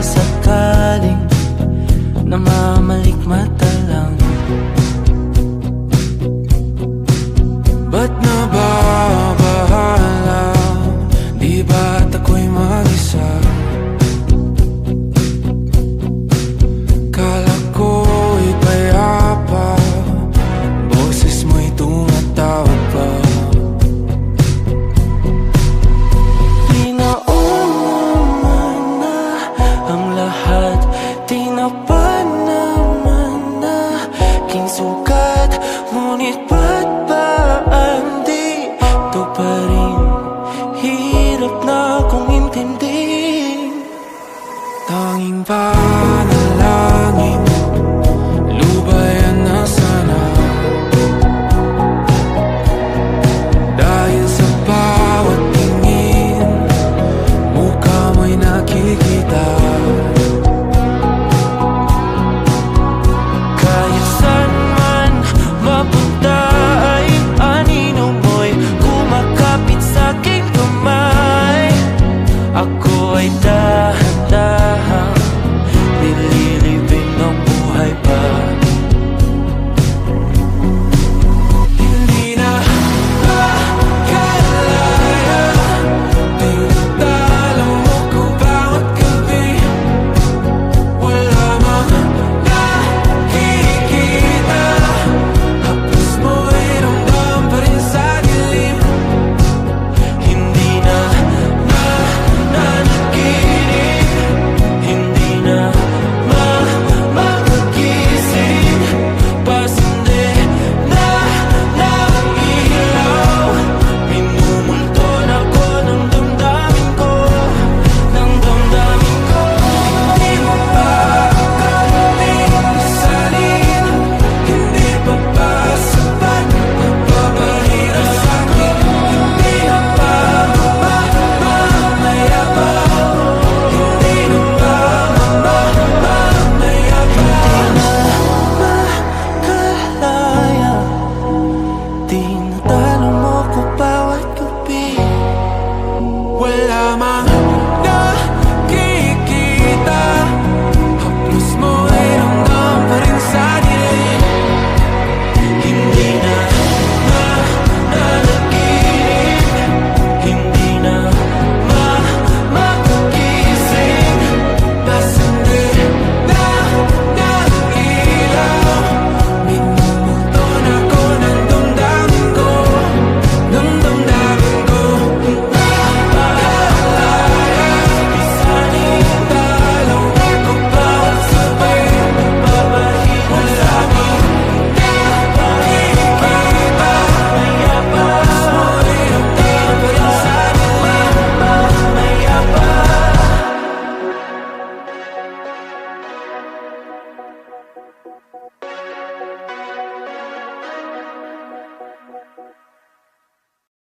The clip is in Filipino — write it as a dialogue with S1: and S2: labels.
S1: sakaling namamalikmata lang. Ba't nababahala? Di ba't ako'y mag-isa? Kala ko'y payapa, boses mo'y tumatawag pa. Tinaon naman na ang lahat, tinapan naman na kinsukat. Ngunit ba't ba di ito pa rin? Hirap na kong intindihin. Tanging panalangin, lubayan na sana. Dahil sa bawat tingin, mukha mo'y nakikita. Kahit saan man mapunta ay anino mo'y kumakapit sa'king kamay. Ako ay dahan-dahan nililibing ng buhay pa. Hindi na makalaya, tinatalo mo ko bawat gabi. Wala mang nakikita, hapos mo'y ramdam pa rin sa dilim. Hindi na nananaginip, hindi na makagising. Pasindi na ng ilaw, minumulton ako ng damdamin ko, ng damdamin ko. Hindi mo pa akalaing salin, hindi pa ba sapat nagpapahirap sa'kin? Hindi na ba mamayabang? Hindi na ba mamayabang? Makalaya, tinatalo mo ko bawat gabi. Wala mang